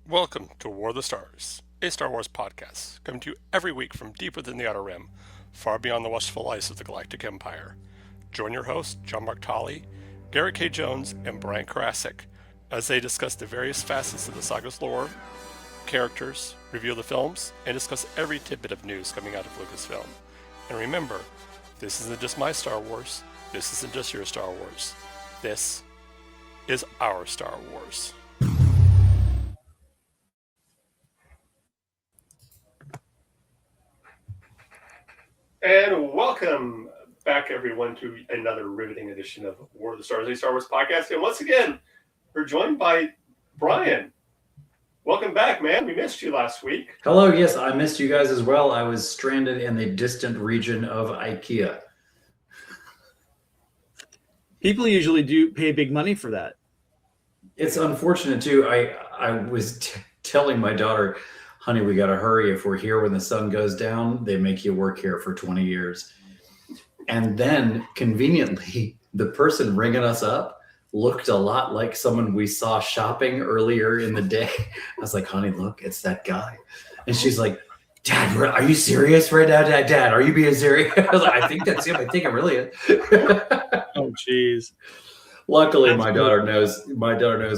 Welcome to War of the Stars, a Star Wars podcast, coming to you every week from deep within the Outer Rim, far beyond the watchful ice of the Galactic Empire. Join your hosts, John Mark Tolley, Garrett K. Jones, and Brian Karasik, as they discuss the various facets of the saga's lore, characters, review the films, and discuss every tidbit of news coming out of Lucasfilm. And remember, this isn't just my Star Wars, this isn't just your Star Wars, this is our Star Wars. And welcome back, everyone, to another riveting edition of War of the Stars, a Star Wars podcast. And once again, we're joined by Brian. Welcome back, man. We missed you last week. Hello. Yes, I missed you guys as well. I was stranded in the distant region of IKEA. People usually do pay big money for that. It's unfortunate, too. I was telling my daughter, honey, we got to hurry. If we're here when the sun goes down, they make you work here for 20 years. And then, conveniently, the person ringing us up looked a lot like someone we saw shopping earlier in the day. I was like, honey, look, it's that guy. And she's like, Dad, are you serious right now? Dad, are you being serious? I was like, I think that's him. I think it really is. Oh, jeez. Luckily, my daughter knows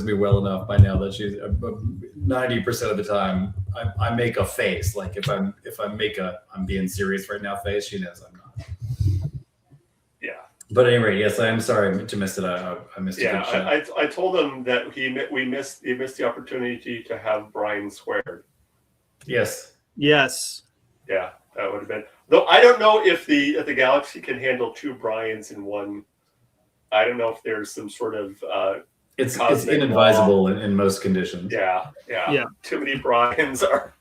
me well enough by now that she's 90% of the time I make a face. Like if I make I'm being serious right now face, she knows I'm not. Yeah. But at any rate, yes, I am sorry to miss it. I missed it. Yeah, I told him that he missed the opportunity to have Brian squared. Yes. Yes. Yeah, that would have been. Though I don't know if the galaxy can handle two Brians in one. I don't know if there's some sort of it's inadvisable in most conditions. Yeah. Too many Brians are.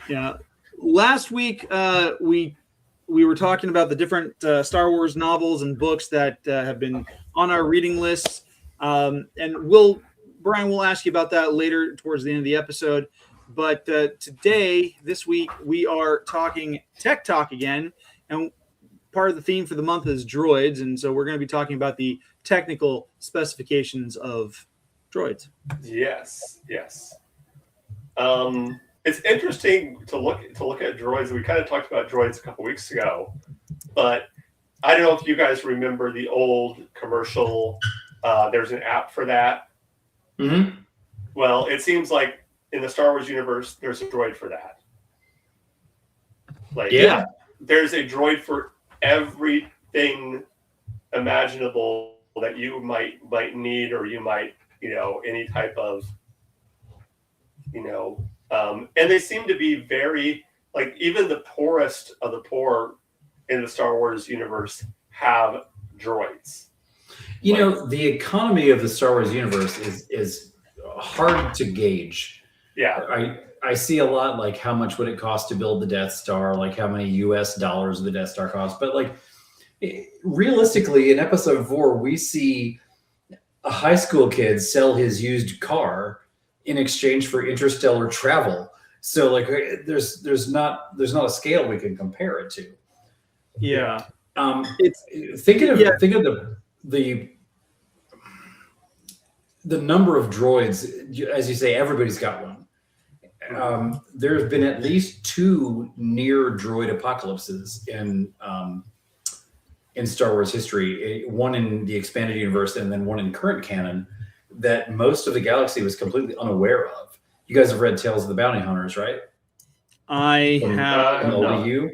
Yeah. Last week we were talking about the different Star Wars novels and books that have been on our reading lists, and Brian will ask you about that later towards the end of the episode. But this week we are talking Tech Talk again, and part of the theme for the month is droids, and so we're going to be talking about the technical specifications of droids. Yes. It's interesting to look at droids. We kind of talked about droids a couple weeks ago, but I don't know if you guys remember the old commercial. There's an app for that. Mm-hmm. Well, it seems like in the Star Wars universe, there's a droid for that. There's a droid for everything imaginable that you might need, or you might, any type of, and they seem to be very, like, even the poorest of the poor in the Star Wars universe have droids. The economy of the Star Wars universe is hard to gauge. Yeah. I see a lot, like, how much would it cost to build the Death Star, like how many US dollars the Death Star costs. But, like, realistically, in episode 4, we see a high school kid sell his used car in exchange for interstellar travel. So, like, there's not a scale we can compare it to. Yeah. Think of the number of droids. As you say, everybody's got one. There have been at least 2 near droid apocalypses in Star Wars history, one in the expanded universe and then one in current canon, that most of the galaxy was completely unaware of. You guys have read Tales of the Bounty Hunters, right? I have. An old EU.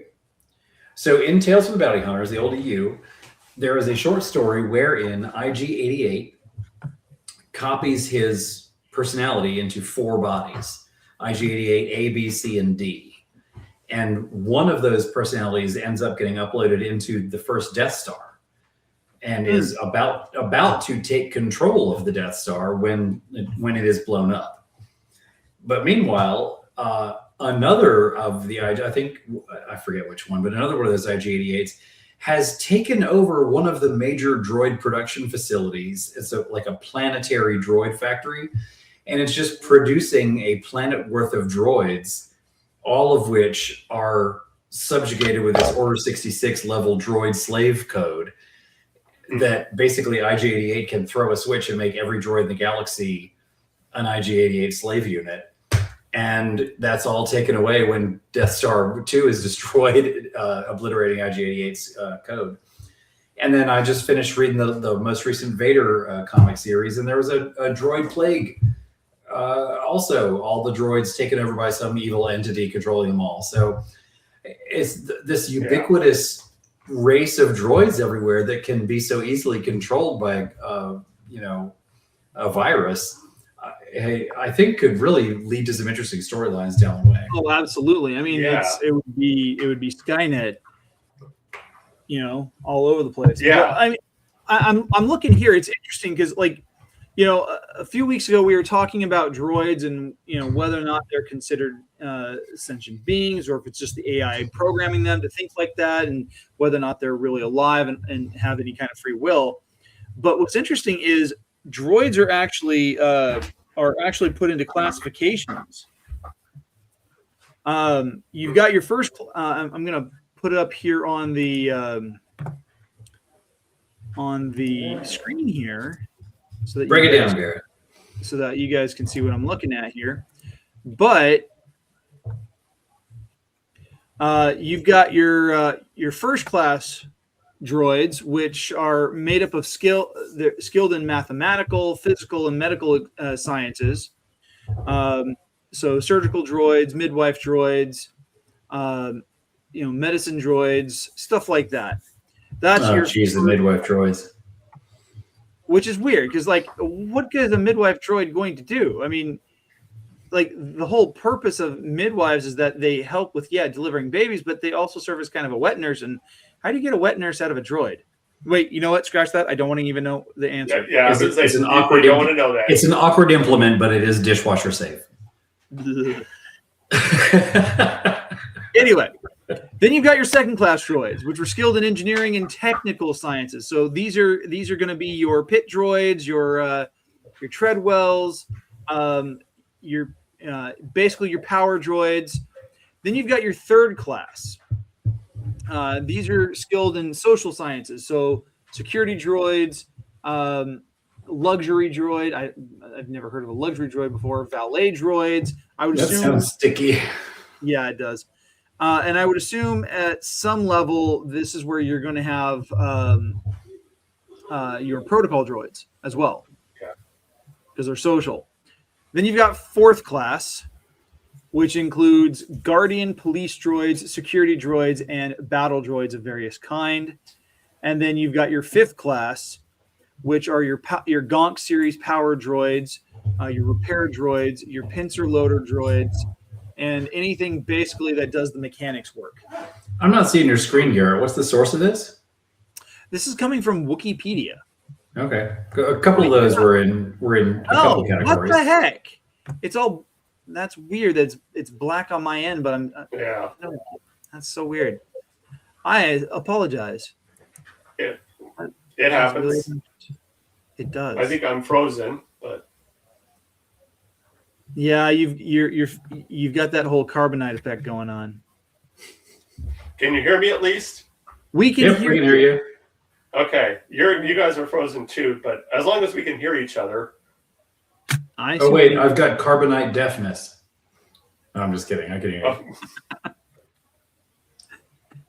So in Tales of the Bounty Hunters, the old EU, there is a short story wherein IG-88 copies his personality into 4 bodies. IG-88, A, B, C, and D. And one of those personalities ends up getting uploaded into the first Death Star and is about to take control of the Death Star when it is blown up. But meanwhile, another of the I forget which one, but another one of those IG-88s has taken over one of the major droid production facilities. It's like a planetary droid factory, and it's just producing a planet worth of droids, all of which are subjugated with this Order 66 level droid slave code that basically IG-88 can throw a switch and make every droid in the galaxy an IG-88 slave unit. And that's all taken away when Death Star 2 is destroyed, obliterating IG-88's code. And then I just finished reading the most recent Vader comic series, and there was a droid plague. Also, all the droids taken over by some evil entity controlling them all. So it's this ubiquitous race of droids everywhere that can be so easily controlled by, a virus. I think could really lead to some interesting storylines down the way. Oh, absolutely. I mean, it would be Skynet, all over the place. Yeah. But, I mean, I'm looking here. It's interesting because, a few weeks ago we were talking about droids and whether or not they're considered sentient beings, or if it's just the AI programming them to think like that, and whether or not they're really alive and have any kind of free will. But what's interesting is droids are actually put into classifications. You've got your first. I'm going to put it up here on the screen here, so that break it down, Garrett, so that you guys can see what I'm looking at here. But you've got your first class droids, which are made up of they're skilled in mathematical, physical, and medical sciences. So surgical droids, midwife droids, medicine droids, stuff like that. That's the midwife droids. Which is weird because, what is a midwife droid going to do? I mean, the whole purpose of midwives is that they help with delivering babies, but they also serve as kind of a wet nurse. And how do you get a wet nurse out of a droid? Wait, you know what? Scratch that. I don't want to even know the answer. Yeah, it's an awkward. You don't want to know that. It's an awkward implement, but it is dishwasher safe. Anyway, then you've got your second class droids, which were skilled in engineering and technical sciences. So these are going to be your pit droids, your treadwells, your basically your power droids. Then you've got your third class. These are skilled in social sciences, so security droids, luxury droid. I've never heard of a luxury droid before. Valet droids. I would assume sounds sticky. Yeah, it does. And I would assume at some level this is where you're going to have your protocol droids as well, because they're social. Then you've got fourth class, which includes guardian, police droids, security droids, and battle droids of various kind. And then you've got your fifth class, which are your Gonks series power droids, your repair droids, your pincer loader droids, and anything basically that does the mechanics work. I'm not seeing your screen, Garrett. What's the source of this? This is coming from Wikipedia. Okay, a couple of those were in a couple of categories. What the heck? That's weird. It's black on my end, but that's so weird. I apologize. It happens. Really, it does. I think I'm frozen, but yeah, you've got that whole carbonite effect going on. Can you hear me at least? We can hear you. Okay, you guys are frozen too, but as long as we can hear each other. Oh wait, I've got carbonite deafness. No, I'm just kidding. I can hear you.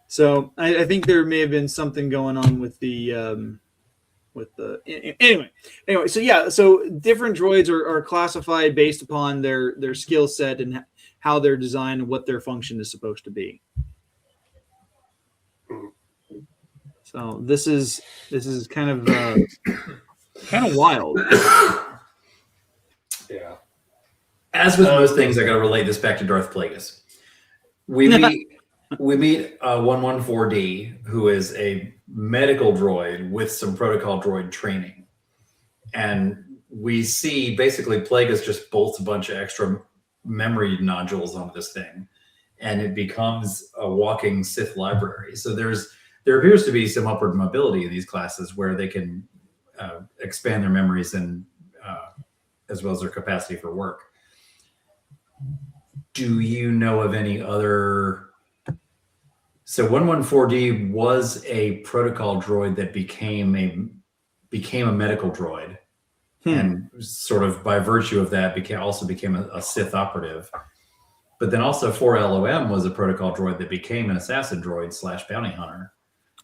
So I think there may have been something going on with the anyway. So different droids are classified based upon their skill set and how they're designed and what their function is supposed to be. So this is kind of wild. Yeah. As with most things, I got to relate this back to Darth Plagueis. We meet 114D, who is a medical droid with some protocol droid training, and we see basically Plagueis just bolts a bunch of extra memory nodules onto this thing, and it becomes a walking Sith library. So there appears to be some upward mobility in these classes where they can expand their memories and as well as their capacity for work. Do you know of any other? So 114D was a protocol droid that became a medical droid, and sort of by virtue of that became a Sith operative. But then also 4LOM was a protocol droid that became an assassin droid / bounty hunter.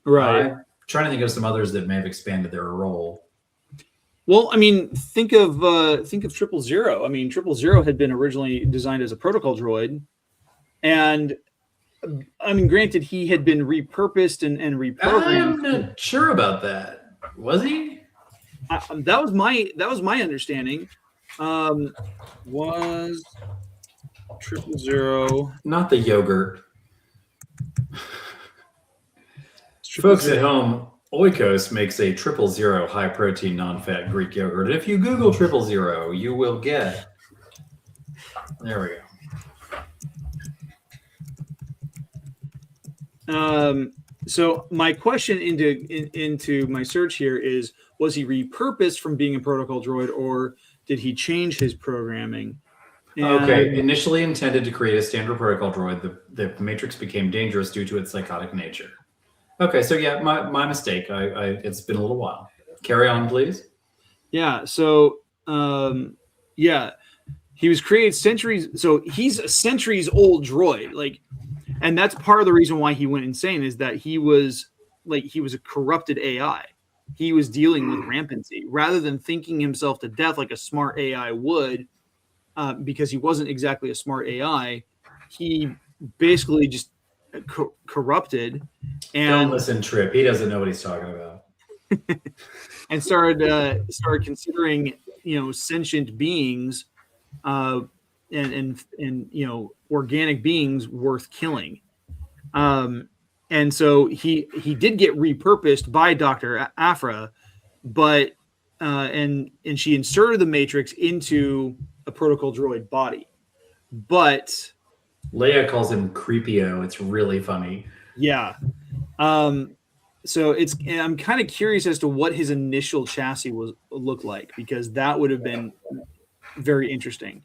Right. I'm trying to think of some others that may have expanded their role. Well, I mean, think of 000. I mean, 000 had been originally designed as a protocol droid, and I mean, granted, he had been repurposed and reprogrammed. I'm not sure about that. Was he? That was my understanding. Was 000 Not the yogurt. Folks at home, Oikos makes a 000 high protein, non-fat Greek yogurt. If you Google 000, you will get. There we go. So my question into my search here is: was he repurposed from being a protocol droid, or did he change his programming? Okay. Initially intended to create a standard protocol droid, the matrix became dangerous due to its psychotic nature. Okay, so yeah, my mistake. It's been a little while. Carry on, please. Yeah. So yeah, he was created centuries. So he's a centuries old droid, like, and that's part of the reason why he went insane is that he was a corrupted AI. He was dealing with rampancy rather than thinking himself to death like a smart AI would, because he wasn't exactly a smart AI. He basically just corrupted and don't listen, Trip. He doesn't know what he's talking about. And started considering sentient beings and organic beings worth killing. And so he did get repurposed by Dr. Afra, but and she inserted the matrix into a protocol droid body. But Leia calls him Creepio. It's really funny. Yeah. So I'm kind of curious as to what his initial chassis looked like, because that would have been very interesting.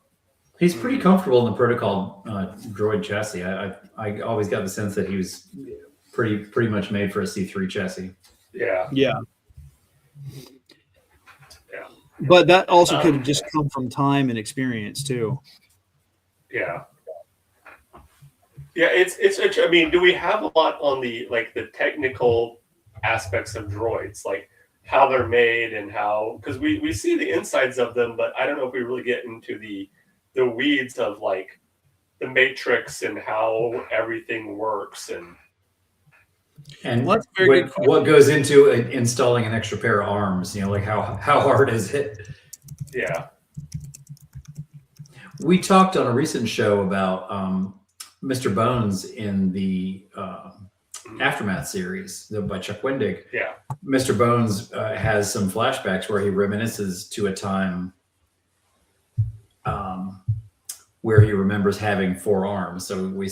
He's pretty comfortable in the protocol droid chassis. I always got the sense that he was pretty much made for a C3 chassis. Yeah. But that also could have just come from time and experience too. Yeah. Yeah, it's. I mean, do we have a lot on the technical aspects of droids, like how they're made and how? Because we see the insides of them, but I don't know if we really get into the weeds of like the matrix and how everything works and what goes into installing an extra pair of arms. Like how hard is it? Yeah. We talked on a recent show about Mr. Bones in the Aftermath series by Chuck Wendig. Yeah. Mr. Bones has some flashbacks where he reminisces to a time where he remembers having 4 arms. So we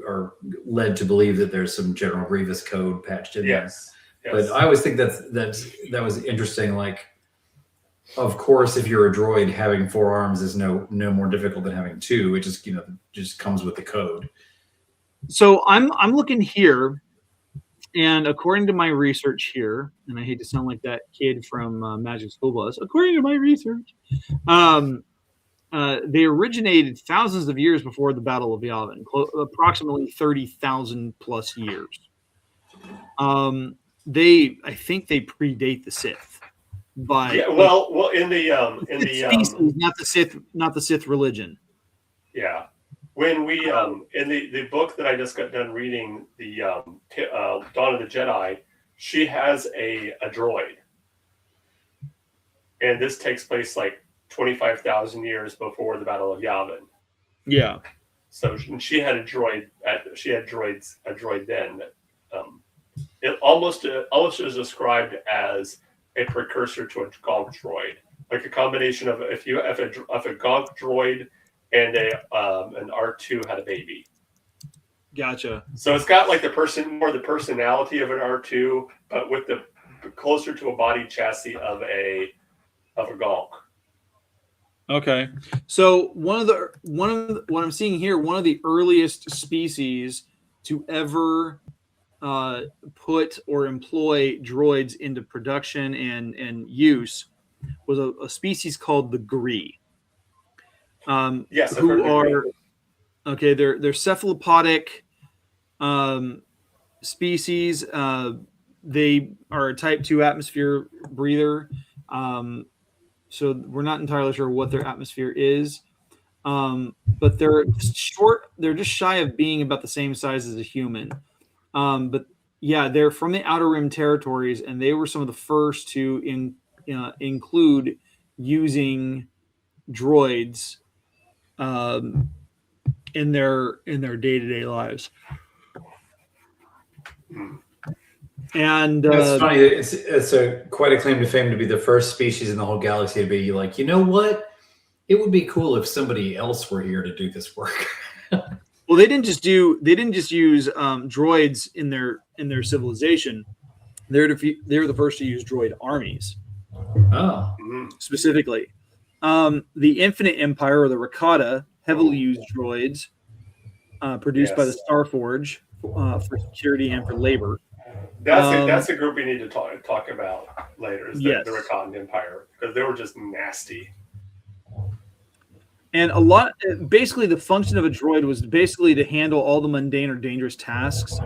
are led to believe that there's some General Grievous code patched in there. Yes. But I always think that was interesting. Like, of course, if you're a droid, having 4 arms is no more difficult than having 2. It just comes with the code. So I'm looking here, and according to my research here, and I hate to sound like that kid from Magic School Bus, according to my research, they originated thousands of years before the Battle of Yavin, approximately 30,000 plus years. I think they predate the Sith. By in the species, not the Sith religion. Yeah, when we in the book that I just got done reading, the Dawn of the Jedi, she has a droid, and this takes place like 25,000 years before the Battle of Yavin. Yeah. So she had a droid. She had a droid then. It almost is described as a precursor to a Gonk droid, like a combination of if a Gonk droid and an R2 had a baby. Gotcha. So it's got like the personality of an R2, but with the closer to a body chassis of a Gonk. Okay, so one of what I'm seeing here, one of the earliest species to ever put or employ droids into production and use was a species called the Gree. Yes, who are Okay, they're cephalopodic species. They are a type 2 atmosphere breather. So we're not entirely sure what their atmosphere is. But they're short. They're just shy of being about the same size as a human. But yeah, they're from the Outer Rim territories, and they were some of the first to include using droids in their day-to-day lives. And it's funny. It's a quite a claim to fame to be the first species in the whole galaxy to be like, you know what? It would be cool if somebody else were here to do this work. Well, they didn't just use droids in their civilization. They were the first to use droid armies. Oh, specifically, the Infinite Empire or the Rakata heavily used droids produced by the Starforge for security and for labor. That's a group we need to talk about later. Is the Rakatan Empire, because they were just nasty. And basically, the function of a droid was basically to handle all the mundane or dangerous tasks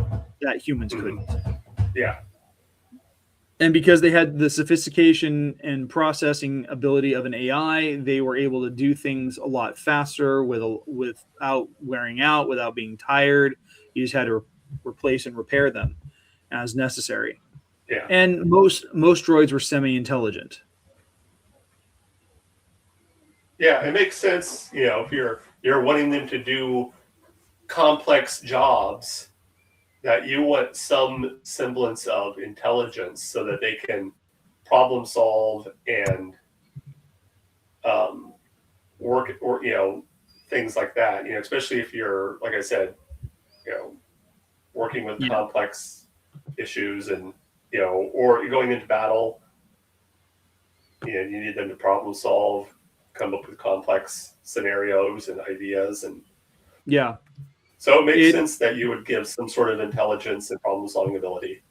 that humans couldn't. Yeah. And because they had the sophistication and processing ability of an AI, they were able to do things a lot faster without wearing out, without being tired. You just had to replace and repair them as necessary. Yeah. And most droids were semi-intelligent. Yeah, it makes sense. If you're wanting them to do complex jobs, that you want some semblance of intelligence so that they can problem solve and work, or things like that. Especially if you're, like I said, working with complex issues, and or you're going into battle. You need them to problem solve, come up with complex scenarios and ideas, and so it makes sense that you would give some sort of intelligence and problem solving ability.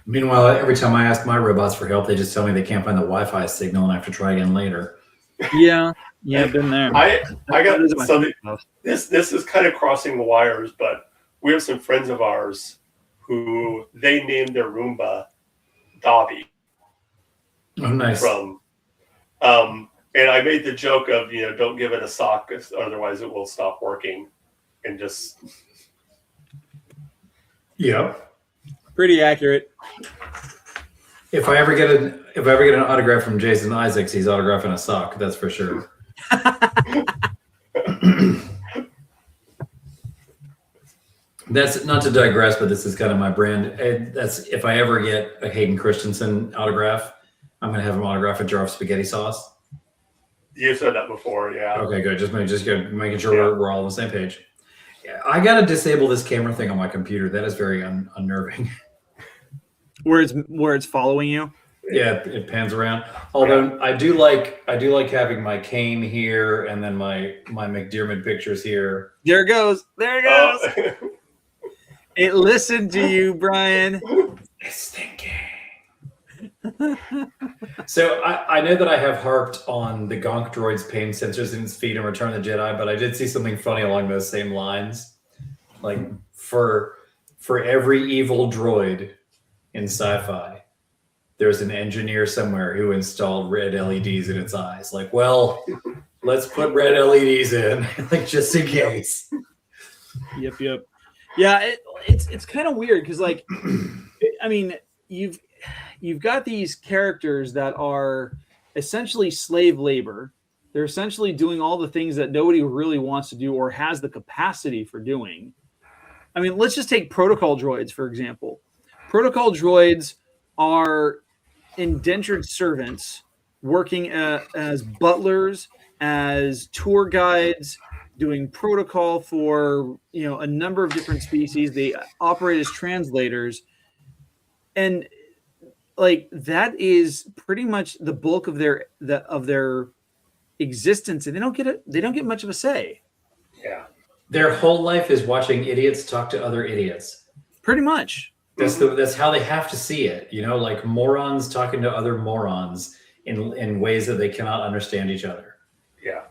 Meanwhile, every time I ask my robots for help, they just tell me they can't find the Wi-Fi signal and I have to try again later. Yeah, I've been there. I got something. This is kind of crossing the wires, but we have some friends of ours who they named their Roomba Dobby. Oh, nice. And I made the joke of, don't give it a sock, otherwise it will stop working. And just... Yeah. Pretty accurate. If I ever get an autograph from Jason Isaacs, he's autographing a sock, that's for sure. That's not to digress, but this is kind of my brand. That's if I ever get a Hayden Christensen autograph, I'm going to have him autograph a jar of spaghetti sauce. You said that before, yeah. Okay, good. Just making sure we're all on the same page. I got to disable this camera thing on my computer. That is very unnerving. Where it's following you? Yeah, it pans around. Although I do like having my cane here and then my McDiarmid pictures here. There it goes. It listened to you, Brian. It's thinking. So I know that I have harped on the Gonk droid's pain sensors in its feet in Return of the Jedi, but I did see something funny along those same lines. Like for every evil droid in sci-fi, there's an engineer somewhere who installed red LEDs in its eyes. Like, well, let's put red LEDs in, like just in case. Yep. Yeah, it's kind of weird because, like, I mean, you've got these characters that are essentially slave labor. They're essentially doing all the things that nobody really wants to do or has the capacity for doing. I mean, let's just take protocol droids, for example. Protocol droids are indentured servants working as butlers, as tour guides, doing protocol for a number of different species. They operate as translators, and like that is pretty much the bulk of their existence, and they don't get much of a say. Yeah, their whole life is watching idiots talk to other idiots. Pretty much. That's how they have to see it, like morons talking to other morons in ways that they cannot understand each other. Yeah.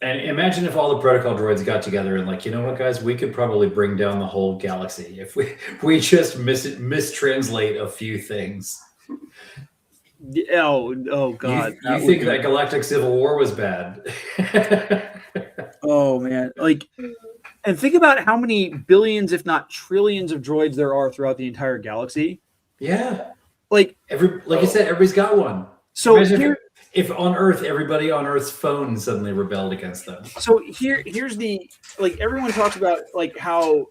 And imagine if all the protocol droids got together and like, you know what, guys, we could probably bring down the whole galaxy if we just mistranslate a few things. Oh God! You think that Galactic Civil War was bad? Oh man, like, and think about how many billions, if not trillions, of droids there are throughout the entire galaxy. Yeah, like you said, everybody's got one. So if on Earth, everybody on Earth's phone suddenly rebelled against them. So here's the, like, everyone talks about like how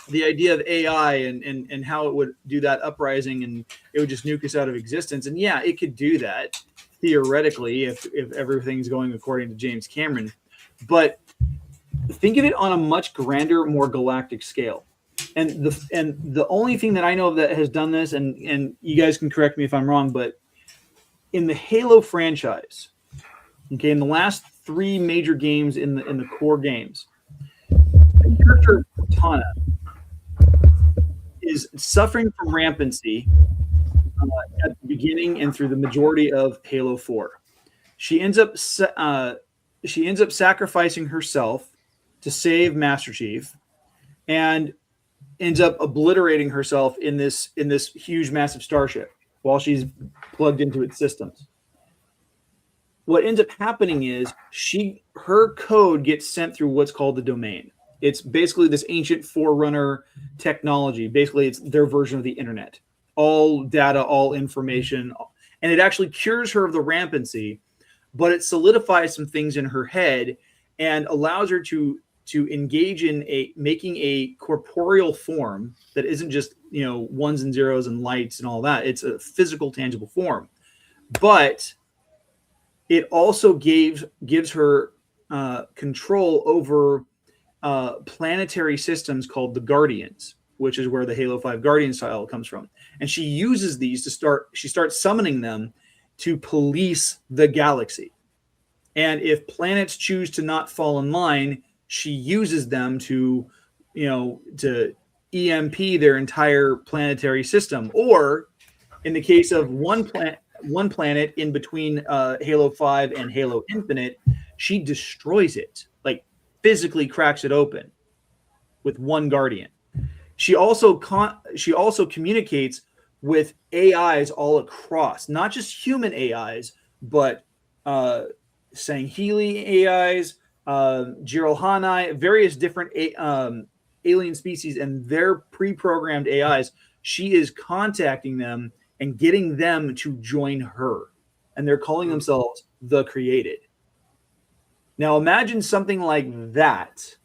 the idea of AI and how it would do that uprising and it would just nuke us out of existence. And yeah, it could do that theoretically if everything's going according to James Cameron. But think of it on a much grander, more galactic scale. And the only thing that I know of that has done this, and you guys can correct me if I'm wrong, but in the Halo franchise, okay, in the last 3 major games in the core games, the character Cortana is suffering from rampancy at the beginning and through the majority of Halo 4. She ends up sacrificing herself to save Master Chief, and ends up obliterating herself in this huge, massive starship while she's plugged into its systems. What ends up happening is her code gets sent through what's called the domain. It's basically this ancient forerunner technology. Basically, it's their version of the internet. All data, all information, and it actually cures her of the rampancy, but it solidifies some things in her head and allows her to engage in making a corporeal form that isn't just, ones and zeros and lights and all that. It's a physical, tangible form. But it also gives her control over planetary systems called the Guardians, which is where the Halo 5 Guardian style comes from. And she uses these she starts summoning them to police the galaxy. And if planets choose to not fall in line, she uses them to EMP their entire planetary system. Or in the case of one planet in between Halo 5 and Halo Infinite, she destroys it, like physically cracks it open with one Guardian. She also communicates with AIs all across, not just human AIs, but Sangheili AIs, Jiralhanae, various different alien species and their pre-programmed AIs. She is contacting them and getting them to join her. And they're calling themselves the Created. Now imagine something like that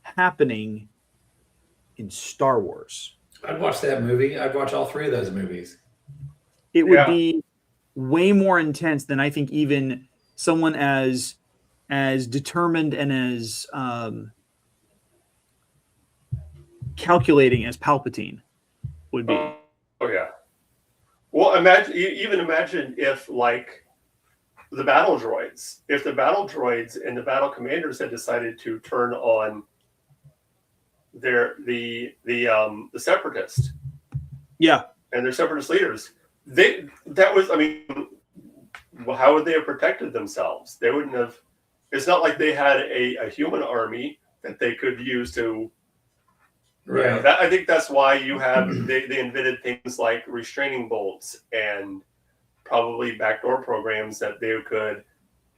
happening in Star Wars. I'd watch that movie. I'd watch all 3 of those movies. It would be way more intense than I think even someone as determined and as calculating as Palpatine would be. Oh yeah. Well, imagine if, like, the Battledroids, and the battle commanders had decided to turn on the separatist, and their separatist leaders. How would they have protected themselves? They wouldn't have. It's not like they had a human army that they could use to. Right. I think that's why you have they invented things like restraining bolts and probably backdoor programs that they could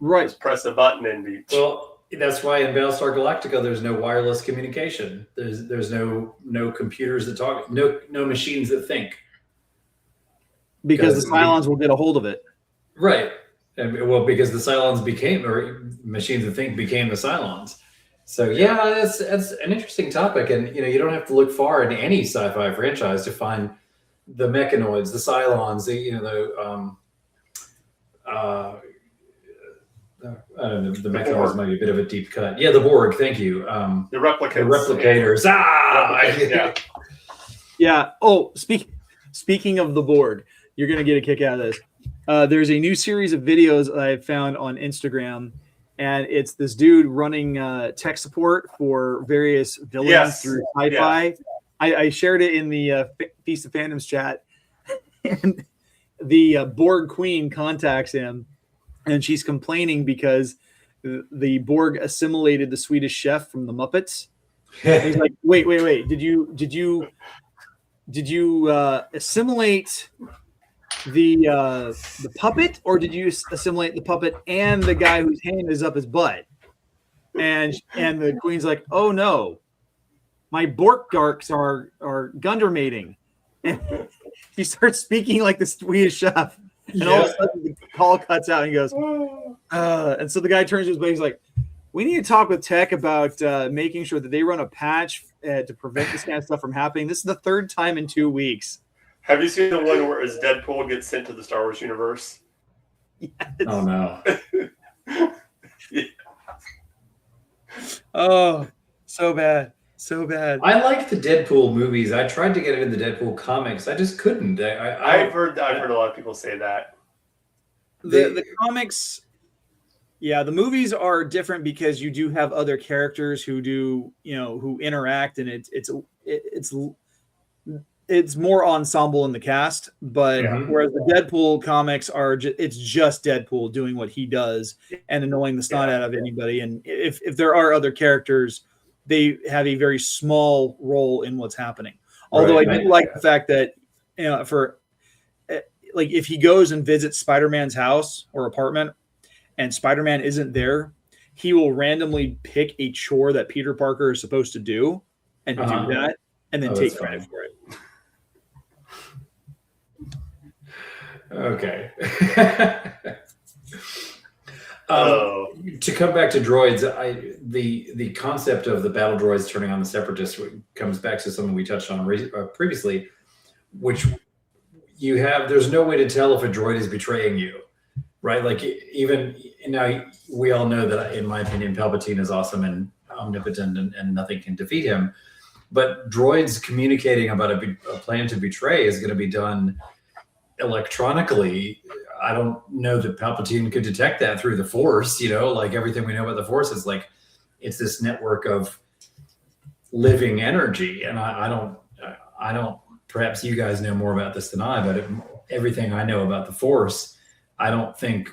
just press a button and be. Well, that's why in Battlestar Galactica there's no wireless communication. There's no computers that talk, no machines that think. Because the Cylons will get a hold of it. Right. Because the Cylons machines that think became the Cylons. So yeah, that's an interesting topic, and you don't have to look far in any sci-fi franchise to find the mechanoids, the Cylons, I don't know, the mechanoids might be a bit of a deep cut. Yeah, the Borg. Thank you. The replicators. The replicators. Yeah. Oh, speaking of the Borg, you're gonna get a kick out of this. There's a new series of videos I found on Instagram, and it's this dude running tech support for various villains through sci-fi. Yeah. I shared it in the Feast of Fandoms chat, and the Borg Queen contacts him, and she's complaining because the Borg assimilated the Swedish chef from the Muppets. He's like, wait. Did you assimilate the puppet, or did you assimilate the puppet and the guy whose hand is up his butt? And the Queen's like, oh no, my Borg-Garks are Gunder mating. And he starts speaking like the Swedish chef, and all of a sudden the call cuts out, and he goes, and so the guy turns to his buddy, he's like, we need to talk with tech about making sure that they run a patch to prevent this kind of stuff from happening. This is the third time in 2 weeks. Have you seen the one where as Deadpool gets sent to the Star Wars universe? Yes. Oh no. Yeah. Oh, so bad. I like the Deadpool movies. I tried to get into the Deadpool comics. I just couldn't. I've heard a lot of people say that. The comics, yeah, the movies are different because you do have other characters who do, who interact, and it's more ensemble in the cast. But whereas the Deadpool comics are, it's just Deadpool doing what he does and annoying the snot out of anybody. And if there are other characters, they have a very small role in what's happening. Although I do like the fact that, if he goes and visits Spider-Man's house or apartment and Spider-Man isn't there, he will randomly pick a chore that Peter Parker is supposed to do and do that, and then take credit for it. Okay. To come back to droids, the concept of the battle droids turning on the separatists comes back to something we touched on previously, which there's no way to tell if a droid is betraying you, right? Like, even now, we all know that, in my opinion, Palpatine is awesome and omnipotent and nothing can defeat him. But droids communicating about a plan to betray is going to be done electronically. I don't know that Palpatine could detect that through the Force. Like, everything we know about the Force is like, it's this network of living energy, and I don't. Perhaps you guys know more about this than I, but everything I know about the Force, I don't think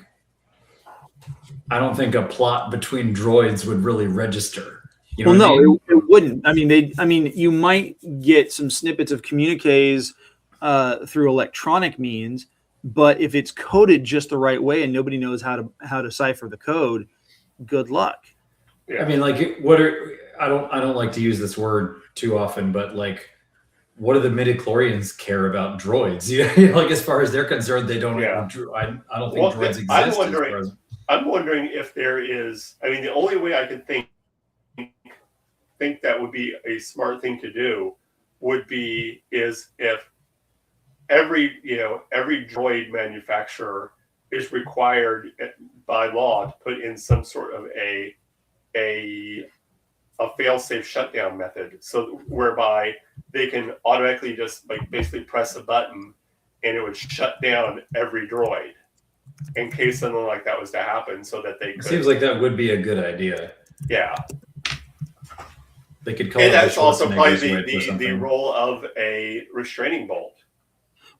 a plot between droids would really register. It wouldn't. You might get some snippets of communiques through electronic means, but if it's coded just the right way and nobody knows how to cipher the code, good luck. Yeah. I mean, like, I don't like to use this word too often, but like, what do the midichlorians care about droids? Like, as far as they're concerned, they don't. Yeah. I don't think droids exist. I'm wondering if there is. I mean, the only way I could think that would be a smart thing to do is if every droid manufacturer is required by law to put in some sort of a fail-safe shutdown method, so whereby they can automatically just basically press a button and it would shut down every droid in case something like that was to happen, so that they could. Seems like that would be a good idea. Yeah. They could call it. And that's also probably the role of a restraining bolt.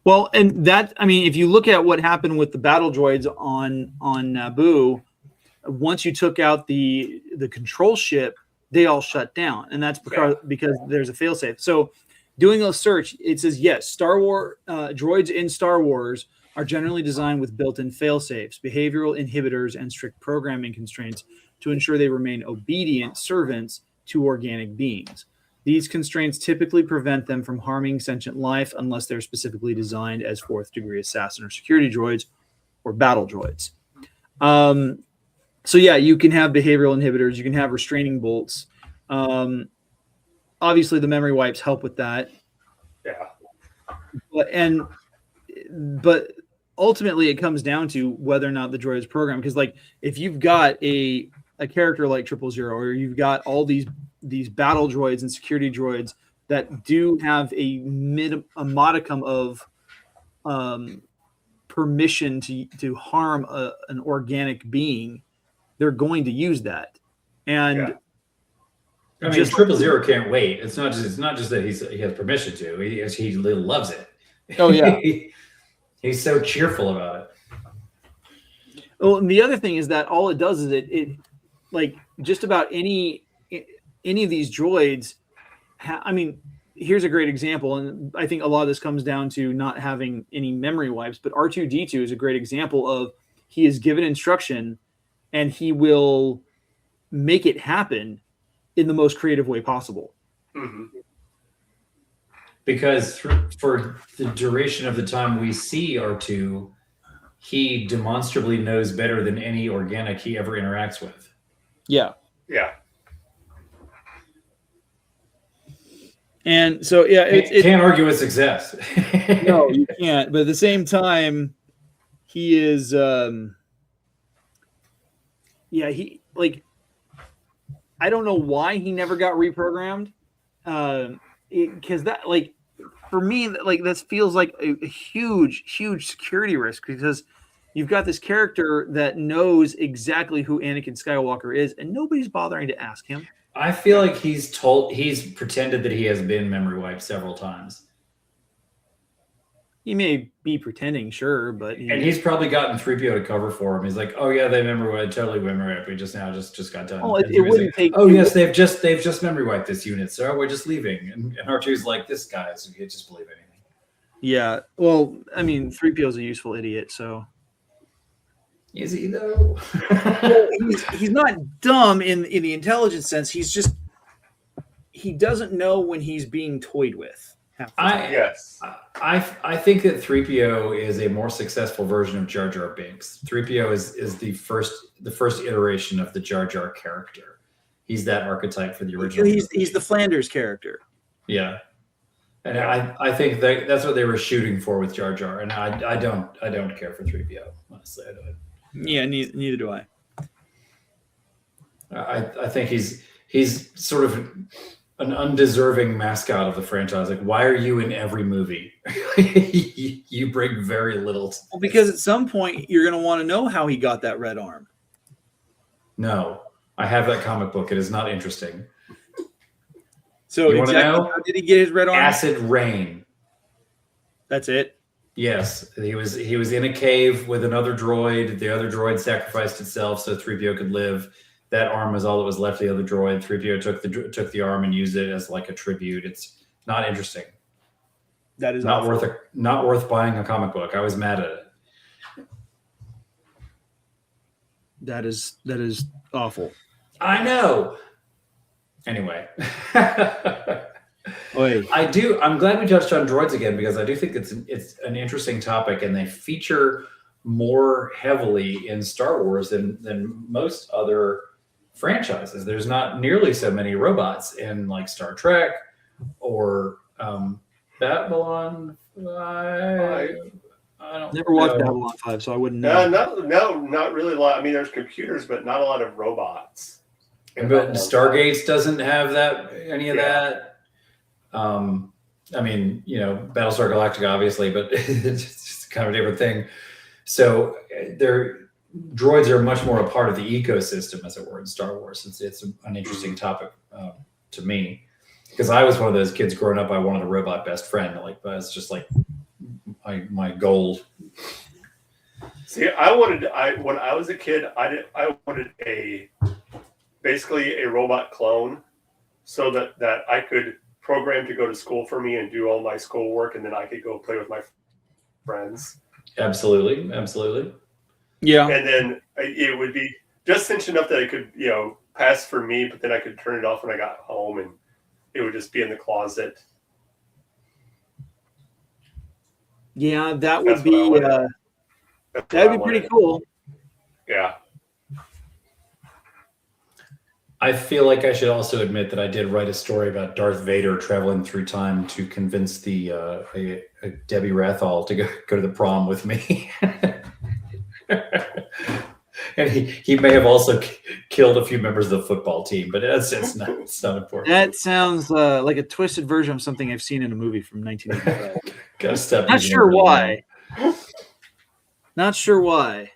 Well, and that, if you look at what happened with the battle droids on Naboo, once you took out the control ship, they all shut down, and that's because there's a failsafe. So, doing a search, it says yes, Star Wars droids in Star Wars are generally designed with built-in failsafes, behavioral inhibitors, and strict programming constraints to ensure they remain obedient servants to organic beings. These constraints typically prevent them from harming sentient life unless they're specifically designed as fourth-degree assassin or security droids or battle droids. So yeah, you can have behavioral inhibitors, you can have restraining bolts. Obviously, the memory wipes help with that. Yeah. But ultimately, it comes down to whether or not the droid is programmed. Because, like, if you've got a character like 000, or you've got all these battle droids and security droids that do have a modicum of permission to harm an organic being, they're going to use that. And I mean, 000 can't wait. It's not just that he has permission to. He loves it. Oh yeah, he's so cheerful about it. Well, and the other thing is that all it does is like just about any of these droids. I mean, here's a great example, and I think a lot of this comes down to not having any memory wipes. But R2-D2 is a great example of he is given instruction, and he will make it happen in the most creative way possible. Mm-hmm. Because for the duration of the time we see R2, he demonstrably knows better than any organic he ever interacts with. Yeah. Yeah. And so, yeah, it can't argue with success. No, you can't. But at the same time, he is, he like, I don't know why he never got reprogrammed. Because that, like, for me, like, this feels like a huge security risk, because you've got this character that knows exactly who Anakin Skywalker is, and nobody's bothering to ask him. I feel like he's pretended that he has been memory wiped several times. He may be pretending, sure, but he's probably gotten 3PO to cover for him. He's like, "Oh yeah, they memory wiped, totally memory wiped. We just got done." Oh, it wouldn't like, take. Oh yes, they've just memory wiped this unit, sir. We're just leaving. And R2's like, "This guy, so you can't just believe anything." Yeah, well, I mean, 3PO is a useful idiot, so. Is he though? Well, he's not dumb in the intelligence sense. He doesn't know when he's being toyed with. I think that 3PO is a more successful version of Jar Jar Binks. 3PO is the first iteration of the Jar Jar character. He's that archetype for the original. He's the Flanders character. Yeah. And I think that's what they were shooting for with Jar Jar, and I don't care for 3PO, honestly. I don't. Yeah, neither do I. I think he's sort of an undeserving mascot of the franchise. Like, why are you in every movie? You bring very little. Well, because at some point you're going to want to know how he got that red arm. No, I have that comic book. It is not interesting. So exactly how did he get his red arm? Acid rain. That's it. Yes, he was in a cave with another droid. The other droid sacrificed itself so 3PO could live. That arm was all that was left of the other droid. 3PO took the arm and used it as like a tribute. It's not interesting. That is not worth buying a comic book. I was mad at it. That is awful. I know. Anyway. I'm glad we touched on droids again, because I do think it's an interesting topic, and they feature more heavily in Star Wars than most other franchises. There's not nearly so many robots in like Star Trek or Babylon 5. I don't never watched Babylon 5, so I wouldn't know. No, not really a lot. I mean, there's computers, but not a lot of robots. But Stargates doesn't have any of that. I mean, Battlestar Galactica, obviously, but it's kind of a different thing. So droids are much more a part of the ecosystem, as it were, in Star Wars. It's an interesting topic to me, because I was one of those kids growing up. I wanted a robot best friend. Like, that's just like my goal. See, when I was a kid, I wanted basically a robot clone, so that I could program to go to school for me and do all my schoolwork, and then I could go play with my friends. Absolutely. Yeah. And then it would be just cinch enough that it could, pass for me, but then I could turn it off when I got home, and it would just be in the closet. Yeah, that would be pretty cool. Yeah. I feel like I should also admit that I did write a story about Darth Vader traveling through time to convince the Debbie Rathall to go to the prom with me. And he may have also killed a few members of the football team, but it's not important. That sounds like a twisted version of something I've seen in a movie from 1985. Gotta stop. Not sure why. Not sure why.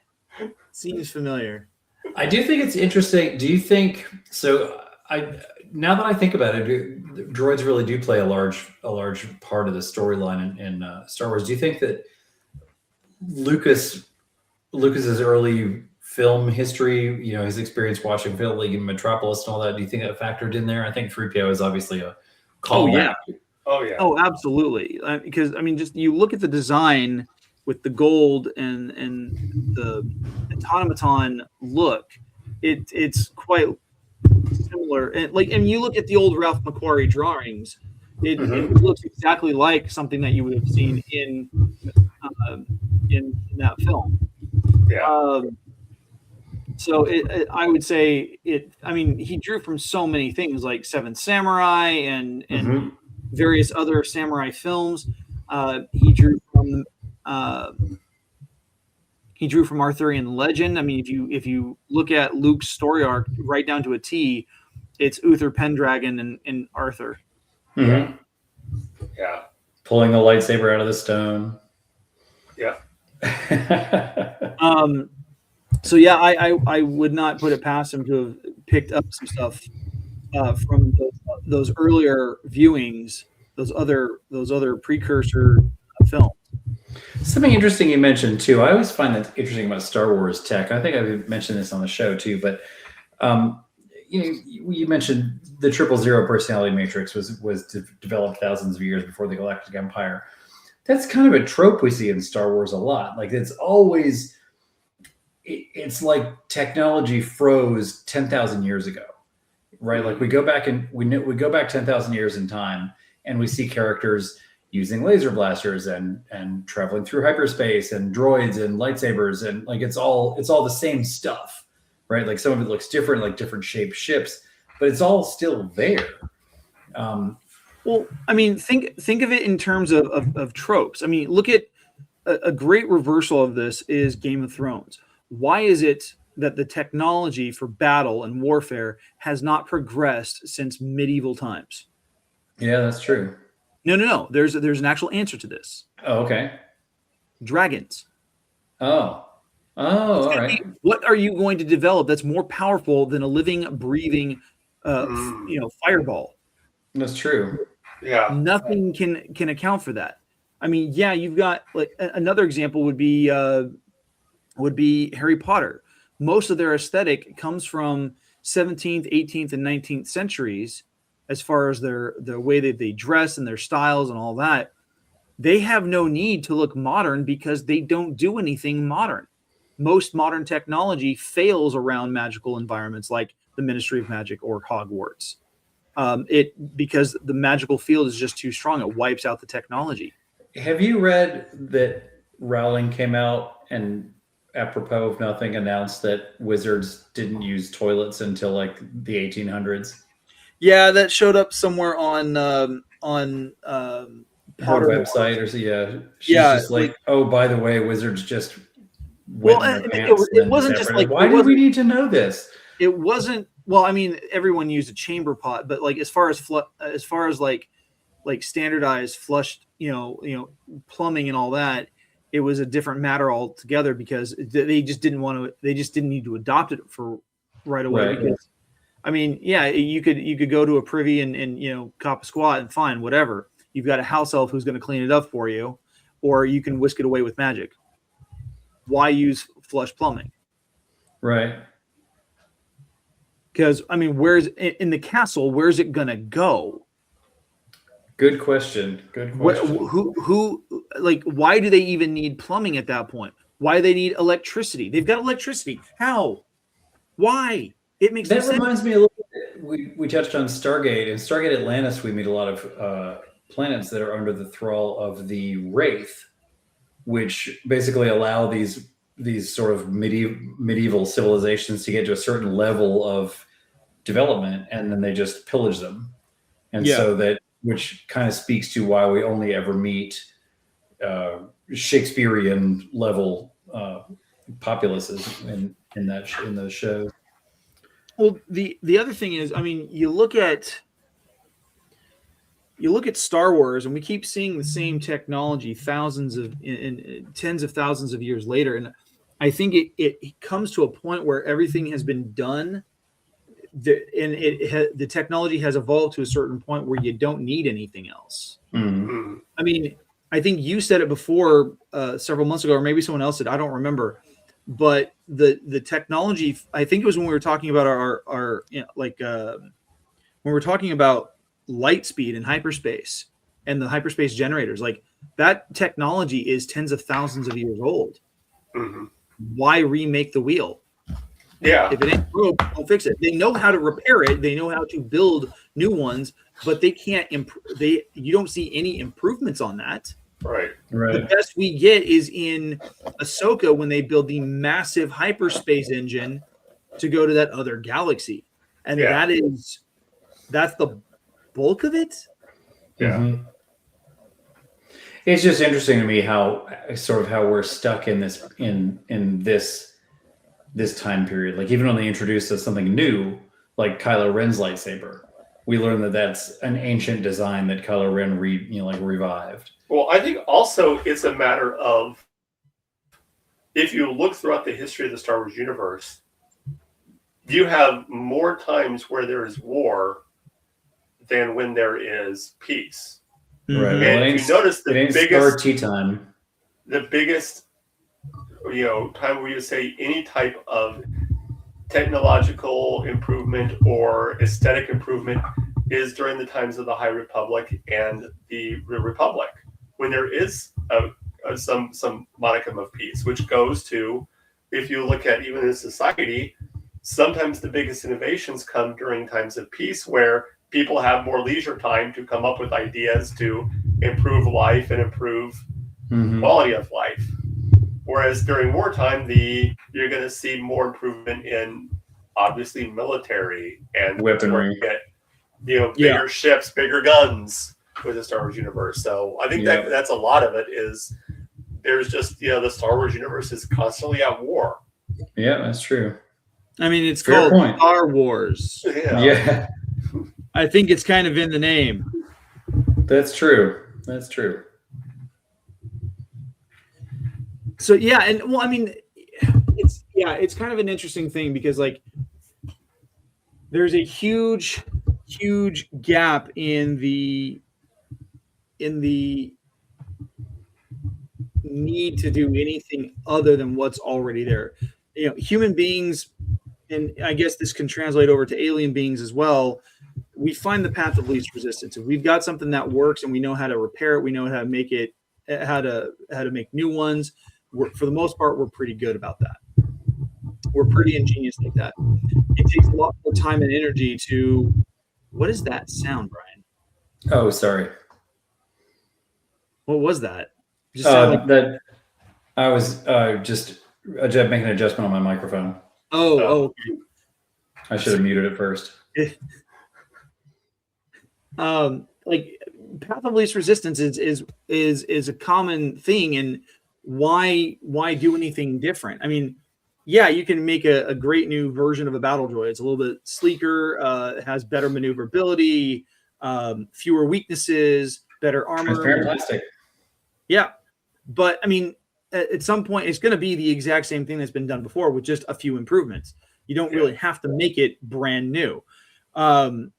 Seems familiar. I do think it's interesting. Do you think so? Now that I think about it, droids really do play a large part of the storyline in Star Wars. Do you think that Lucas's early film history, his experience watching Film League and Metropolis and all that, do you think that factored in there? I think 3PO is obviously a callback. Oh yeah. Oh, absolutely. Because just you look at the design with the gold and the automaton look, it's quite similar. And you look at the old Ralph McQuarrie drawings, it looks exactly like something that you would have seen in that film. Yeah. So I would say it. I mean, he drew from so many things like Seven Samurai and various other samurai films. He drew from Arthurian legend. I mean, if you look at Luke's story arc right down to a T, it's Uther Pendragon and Arthur. Mm-hmm. Yeah. Pulling the lightsaber out of the stone. Yeah. So yeah, I would not put it past him to have picked up some stuff from those earlier viewings, those other precursor films. Something interesting you mentioned too. I always find that interesting about Star Wars tech. I think I've mentioned this on the show too, but you mentioned the 000 personality matrix was developed thousands of years before the Galactic Empire. That's kind of a trope we see in Star Wars a lot. Like it's like technology froze 10,000 years ago, right? Like we go back 10,000 years in time, and we see characters using laser blasters and traveling through hyperspace and droids and lightsabers, and like it's all the same stuff, right? Like some of it looks different, like different shaped ships, but it's all still there. Well, I mean, think of it in terms of tropes. I mean, look at a great reversal of this is Game of Thrones. Why is it that the technology for battle and warfare has not progressed since medieval times? Yeah, that's true. No. There's an actual answer to this. Oh, okay. Dragons. Oh, all right. What are you going to develop that's more powerful than a living, breathing, fireball? That's true. Yeah. Nothing can account for that. I mean, yeah, you've got like another example would be Harry Potter. Most of their aesthetic comes from 17th, 18th, and 19th centuries, as far as the way that they dress and their styles and all that. They have no need to look modern because they don't do anything modern. Most modern technology fails around magical environments like the Ministry of Magic or Hogwarts. Because the magical field is just too strong. It wipes out the technology. Have you read that Rowling came out and, apropos of nothing, announced that wizards didn't use toilets until like the 1800s? Yeah, that showed up somewhere on her website, or she's just like, oh, by the way, wizards just it wasn't just like, why do we need to know this? It wasn't. Well, I mean, everyone used a chamber pot, but like as far as like standardized flushed, plumbing and all that, it was a different matter altogether because they just didn't need to adopt it for right away. Right. Because, I mean, yeah, you could go to a privy and cop a squat and fine, whatever. You've got a house elf who's going to clean it up for you, or you can whisk it away with magic. Why use flush plumbing? Right. Because, I mean, where's in the castle? Where's it gonna go? Good question. Who like? Why do they even need plumbing at that point? Why do they need electricity? They've got electricity. How? Why? It makes that no reminds me a little bit. We touched on Stargate. In Stargate Atlantis, we meet a lot of planets that are under the thrall of the Wraith, which basically allow these sort of medieval civilizations to get to a certain level of development, and then they just pillage them. And so that, which kind of speaks to why we only ever meet Shakespearean level populaces in those shows. Well, the other thing is, I mean, you look at Star Wars, and we keep seeing the same technology tens of thousands of years later, and I think it comes to a point where everything has been done, and the technology has evolved to a certain point where you don't need anything else. Mm-hmm. I mean, I think you said it before several months ago, or maybe someone else said, I don't remember. but the technology, I think it was when we were talking about our when we were talking about light speed and hyperspace and the hyperspace generators, like that technology is tens of thousands of years old. Mm-hmm. Why remake the wheel? Yeah. If it ain't broke, don't fix it. They know how to repair it. They know how to build new ones, but they can't you don't see any improvements on that. Right. The best we get is in Ahsoka when they build the massive hyperspace engine to go to that other galaxy. And that's the bulk of it. Yeah. Mm-hmm. It's just interesting to me how we're stuck in this this time period. Like even when they introduced us something new, like Kylo Ren's lightsaber, we learn that that's an ancient design that Kylo Ren revived. Well, I think also it's a matter of, if you look throughout the history of the Star Wars universe, you have more times where there is war than when there is peace. Right. And if you notice the biggest time where you say any type of technological improvement or aesthetic improvement is during the times of the High Republic and the Republic, when there is some modicum of peace, which goes to, if you look at even in society, sometimes the biggest innovations come during times of peace where people have more leisure time to come up with ideas to improve life and improve quality of life. Whereas during wartime, you're going to see more improvement in obviously military and weaponry, bigger ships, bigger guns with the Star Wars universe. So I think that's a lot of it. Is there's just the Star Wars universe is constantly at war. Yeah, that's true. I mean, it's called Star Wars. Yeah. I think it's kind of in the name. That's true. That's true. So yeah, and well, I mean, it's kind of an interesting thing because like there's a huge gap in the need to do anything other than what's already there. Human beings, and I guess this can translate over to alien beings as well. We find the path of least resistance. If we've got something that works and we know how to repair it, we know how to make it, how to make new ones. For the most part, we're pretty good about that. We're pretty ingenious like that. It takes a lot more time and energy to. What is that sound, Brian? Oh, sorry. What was that? That I was just making an adjustment on my microphone. Oh, okay. I should have muted it first. Like path of least resistance is a common thing, and why do anything different? I mean, yeah, you can make a great new version of a Battledroid. It's a little bit sleeker, has better maneuverability, fewer weaknesses, better armor. Transparent plastic. Yeah, but I mean, at some point, it's going to be the exact same thing that's been done before with just a few improvements. You don't really have to make it brand new. And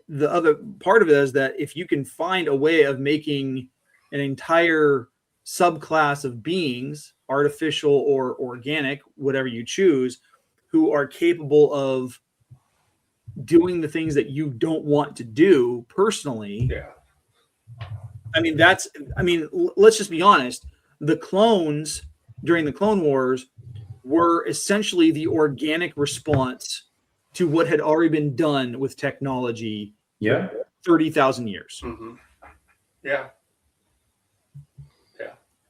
the other part of it is that if you can find a way of making an entire subclass of beings, artificial or organic, whatever you choose, who are capable of doing the things that you don't want to do personally. Yeah. I mean, let's just be honest. The clones during the Clone Wars were essentially the organic response to what had already been done with technology 30,000 years. Mm-hmm. Yeah.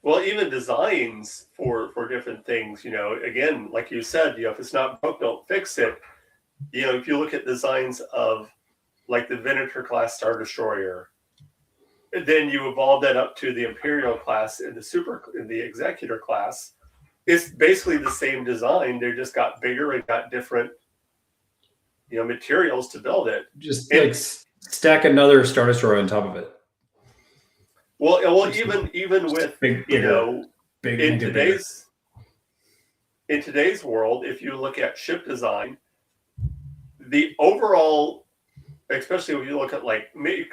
Well, even designs for different things, again, like you said, if it's not broke, don't fix it. If you look at designs of like the Venator class Star Destroyer, then you evolve that up to the Imperial class and the Executor class. It's basically the same design. They just got bigger and got different materials to build it. Just stack another Star Destroyer on top of it. Well, even with in today's world, if you look at ship design, the overall, especially if you look at like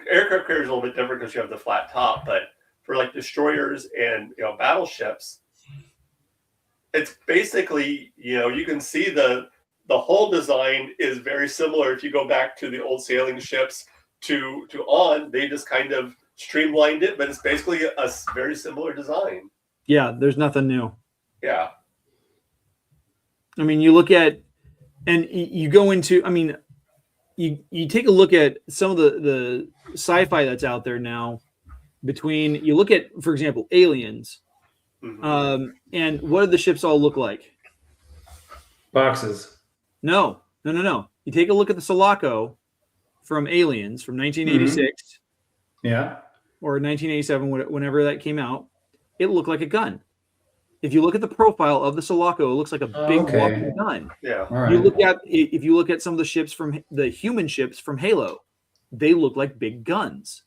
aircraft carriers, a little bit different because you have the flat top, but for like destroyers and battleships, it's basically, you can see the whole design is very similar. If you go back to the old sailing ships to on, they just kind of streamlined it, but it's basically a very similar design. Yeah, there's nothing new. Yeah. I mean, you look at, and you go into, I mean, you take a look at some of the sci-fi that's out there now. You look at, for example, Aliens, and what do the ships all look like? Boxes. No. You take a look at the Sulaco from Aliens from 1986, yeah, or 1987, whenever that came out. It looked like a gun. If you look at the profile of the Sulaco, it looks like a big walking gun. Yeah. All right. If you look at some of the ships from the human ships from Halo, they look like big guns.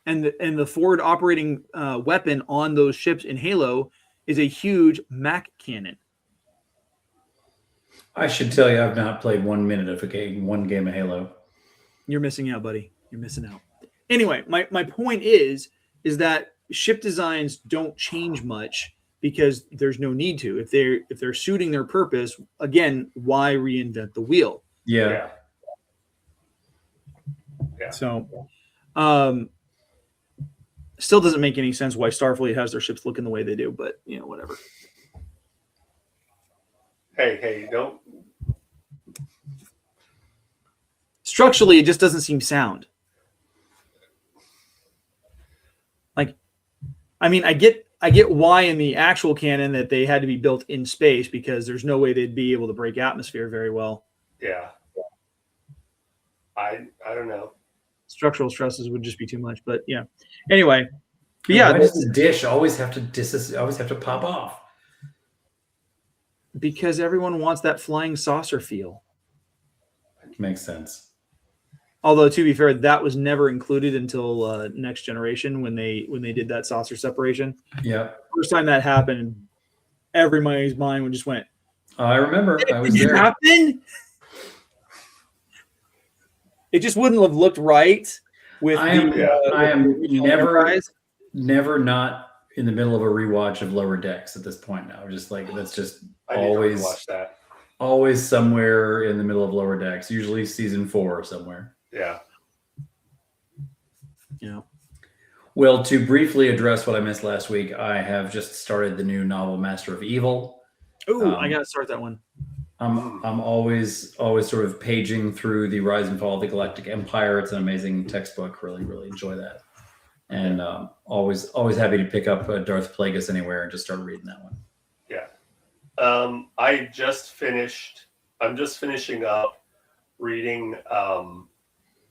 And the forward operating weapon on those ships in Halo is a huge Mac cannon. I should tell you, I've not played 1 minute of one game of Halo. You're missing out, buddy. You're missing out. Anyway, my point is that ship designs don't change much because there's no need to. If they're suiting their purpose, again, why reinvent the wheel? Yeah. So, still doesn't make any sense why Starfleet has their ships looking the way they do, but whatever. Hey, don't. Structurally, it just doesn't seem sound. Like, I mean, I get why in the actual canon that they had to be built in space because there's no way they'd be able to break atmosphere very well. Yeah. I don't know. Structural stresses would just be too much, but yeah. Anyway, but yeah. Why does the dish always have to pop off? Because everyone wants that flying saucer feel. Makes sense. Although, to be fair, that was never included until Next Generation when they did that saucer separation. Yeah. First time that happened, everybody's mind just went. I remember. I was there. Happen? It just wouldn't have looked right. I am never not in the middle of a rewatch of Lower Decks at this point now. Just like that's just always watch that. Always somewhere in the middle of Lower Decks. Usually season 4 somewhere. Yeah. Yeah. Well, to briefly address what I missed last week, I have just started the new novel Master of Evil. Oh, I gotta start that one. I'm always sort of paging through the Rise and Fall of the Galactic Empire. It's an amazing textbook. Really, really enjoy that. And always happy to pick up Darth Plagueis anywhere and just start reading that one. Yeah. I'm just finishing up reading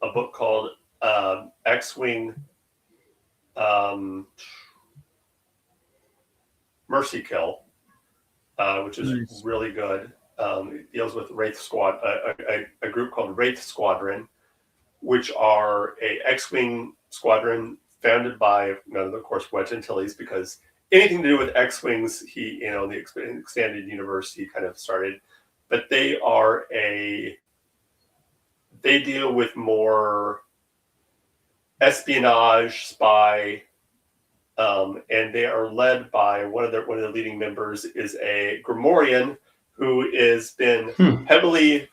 a book called X-Wing Mercy Kill, which is really good. It deals with Wraith Squad, a group called Wraith Squadron, which are a X-Wing squadron founded by, of course, Wedge Antilles, because anything to do with X-Wings, he, the expanded universe, he kind of started. But they deal with more espionage, spy, and they are led by one of the leading members is a Grammarian who has been heavily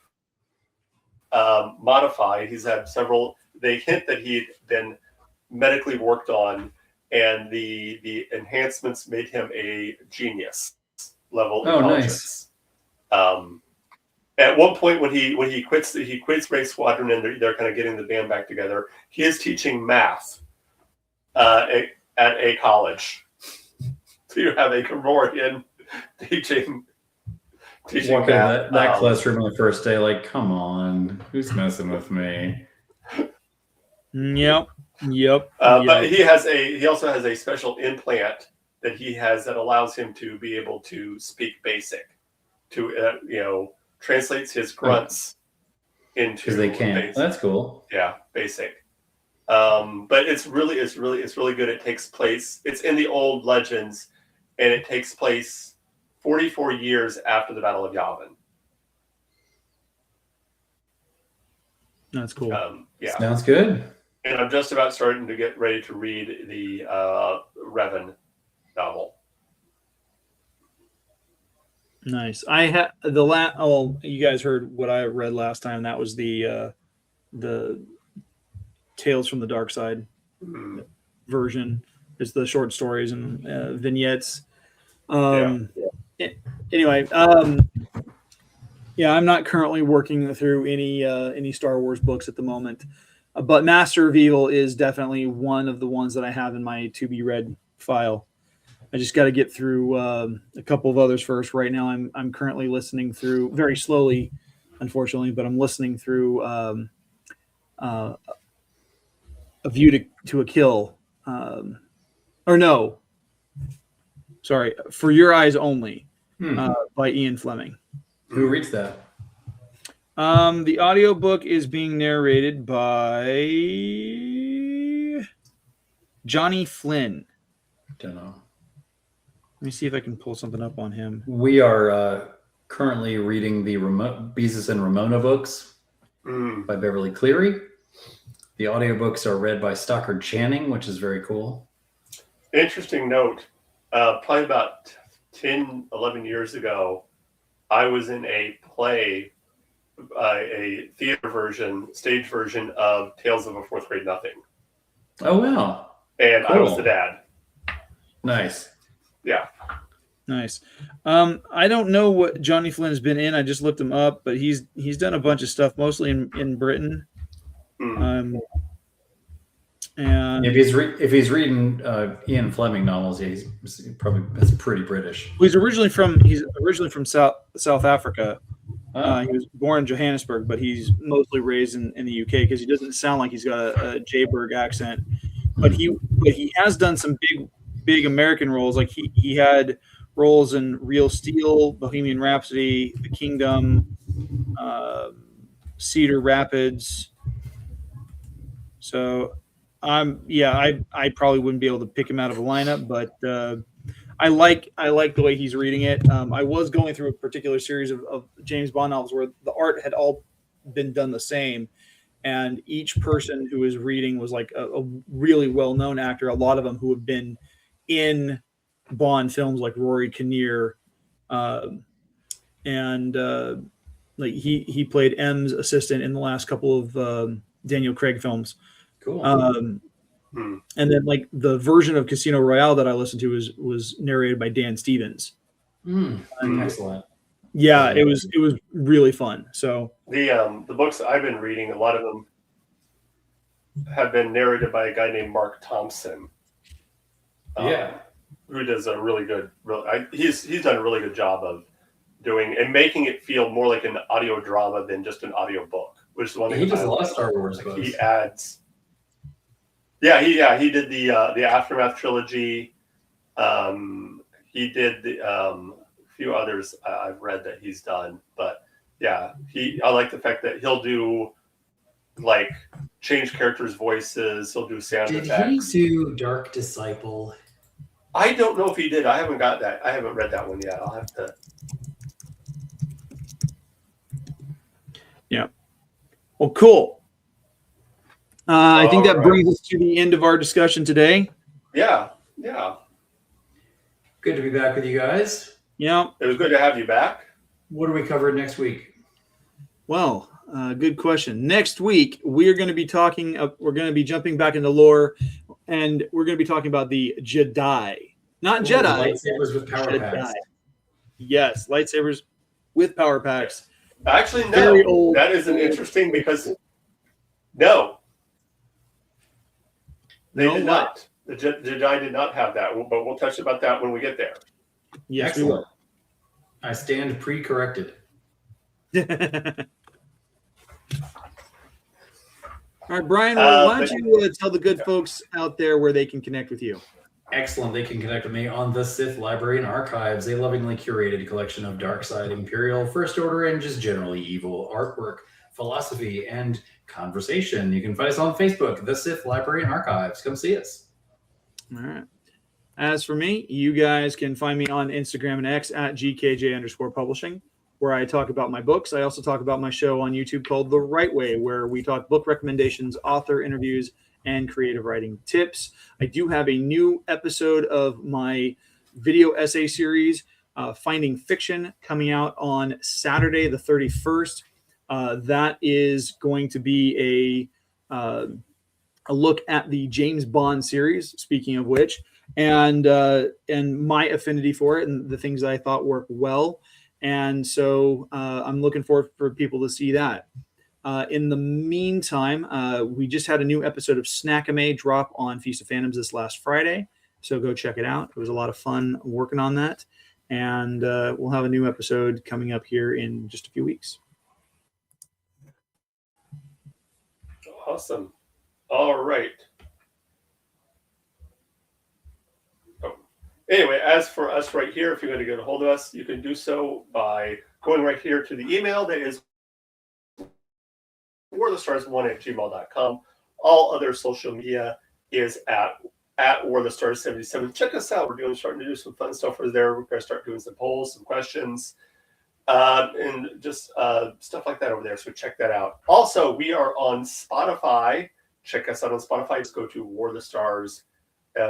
modified. He's had several. They hint that he'd been medically worked on, and the enhancements made him a genius level intelligence. Nice. At one point, when he quits Wraith Squadron and they're kind of getting the band back together, he is teaching math at a college. So you have a Grammarian teaching math. That classroom on the first day, like, come on, who's messing with me? Yep. But he also has a special implant that he has that allows him to be able to speak basic, to translates his grunts into because they can. Basic. That's cool. Yeah, basic. But it's really good. It takes place. It's in the old legends, and it takes place 44 years after the Battle of Yavin. That's cool. Yeah, sounds good. And I'm just about starting to get ready to read the Revan novel. Nice. I had the Oh, you guys heard what I read last time. That was the Tales from the Dark Side version. It's the short stories and vignettes. Anyway, yeah, I'm not currently working through any Star Wars books at the moment, but Master of Evil is definitely one of the ones that I have in my to be read file. I just got to get through a couple of others first. Right now, I'm currently listening through very slowly, unfortunately, but I'm listening through A View to a Kill, or no, sorry, For Your Eyes Only, by Ian Fleming. Who reads that? The audiobook is being narrated by Johnny Flynn. Don't know. Let me see if I can pull something up on him. We are currently reading the Beezus and Ramona books by Beverly Cleary. The audiobooks are read by Stockard Channing, which is very cool. Interesting note. Probably about 10, 11 years ago, I was in a play, a theater version, stage version of Tales of a Fourth Grade Nothing. Oh, wow. And Cool. I was the dad. Nice. Yeah. Nice. I don't know what Johnny Flynn's been in. I just looked him up, but he's done a bunch of stuff, mostly in Britain. And If he's reading Ian Fleming novels, yeah, he's probably that's pretty British. he's originally from South Africa. He was born in Johannesburg, but he's mostly raised in the UK because he doesn't sound like he's got a Jayburg accent. But he has done some big American roles. Like he had roles in Real Steel, Bohemian Rhapsody, The Kingdom, Cedar Rapids. So I probably wouldn't be able to pick him out of a lineup, but I like the way he's reading it. I was going through a particular series of James Bond novels where the art had all been done the same, and each person who was reading was like a really well-known actor. A lot of them who have been in Bond films, like Rory Kinnear, and like he played M's assistant in the last couple of Daniel Craig films. Cool. And then like the version of Casino Royale that I listened to was narrated by Dan Stevens. Excellent. Yeah, it was really fun. So The books I've been reading, a lot of them have been narrated by a guy named Mark Thompson. Who does a really good. He's done a really good job of doing and making it feel more like an audio drama than just an audio book. Which is one thing he does a lot of Star Wars books. He adds. He did the Aftermath trilogy. He did the few others I've read that he's done, but yeah, I like the fact that he'll do like change characters' voices. He'll do sound effects. Did he do Dark Disciple? I don't know if he did. I haven't got that. I haven't read that one yet. I'll have to. Yeah. Well, cool. I think that brings us to the end of our discussion today. Yeah. Good to be back with you guys. Yeah. It was good to have you back. What are we covering next week? Well, good question. Next week, we're going to be talking. We're going to be jumping back into lore, and we're going to be talking about the Jedi, not Jedi. Lightsabers with power packs. Yes, lightsabers with power packs. Actually, no. Very old. That isn't interesting because no. They did not. The Jedi did not have that, but we'll touch about that when we get there. Yes, Excellent. we will. I stand pre-corrected. All right, Brian, why don't you tell the good folks out there where they can connect with you? Excellent. They can connect with me on the Sith Library and Archives, a lovingly curated collection of dark side, Imperial, First Order, and just generally evil artwork, philosophy, and conversation. You can find us on Facebook, the Sith Library and Archives. Come see us. All right. As for me, you guys can find me on Instagram and X at GKJ_publishing, where I talk about my books. I also talk about my show on YouTube called The Right Way, where we talk book recommendations, author interviews, and creative writing tips. I do have a new episode of my video essay series Finding Fiction coming out on Saturday the 31st. That is going to be a look at the James Bond series, speaking of which, and my affinity for it and the things that I thought work well. And so I'm looking forward for people to see that. In the meantime, we just had a new episode of Snackame drop on Feast of Phantoms this last Friday. So go check it out. It was a lot of fun working on that. And we'll have a new episode coming up here in just a few weeks. Awesome. All right. Oh. Anyway, as for us right here, if you're going to get a hold of us, you can do so by going right here to the email that is warthestars1@gmail.com. All other social media is at warthestars77. Check us out. We're starting to do some fun stuff over there. We're going to start doing some polls, some questions, and just stuff like that over there. So check that out. Also, we are on Spotify. Check us out on Spotify. Just go to War of the Stars,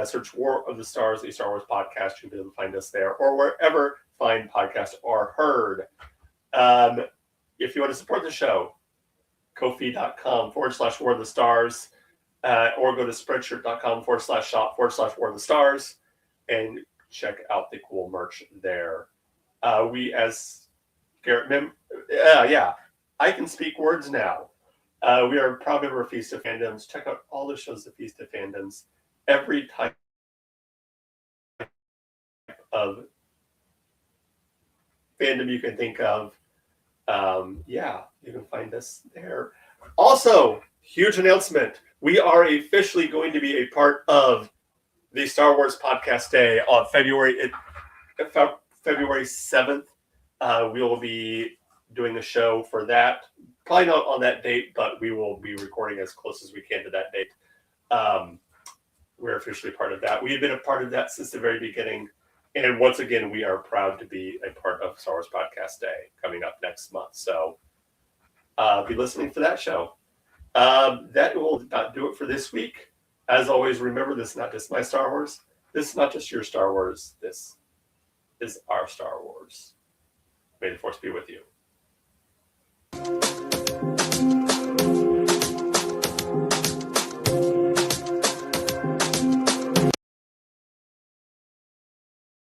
search War of the Stars, a Star Wars podcast. You'll be able to find us there, or wherever fine podcasts are heard. If you want to support the show, Ko-fi.com/War of the Stars, or go to Spreadshirt.com/shop/War of the Stars and check out the cool merch there. We, as Garrett, I can speak words now. We are a proud member of Feast of Fandoms. Check out all the shows of Feast of Fandoms. Every type of fandom you can think of. You can find us there. Also, huge announcement. We are officially going to be a part of the Star Wars Podcast Day on February 7th. We will be doing a show for that. Probably not on that date, but we will be recording as close as we can to that date. We're officially part of that. We've been a part of that since the very beginning. And once again, we are proud to be a part of Star Wars Podcast Day coming up next month. So be listening for that show. That will about do it for this week. As always, remember, this is not just my Star Wars. This is not just your Star Wars. This is our Star Wars. May the Force be with you.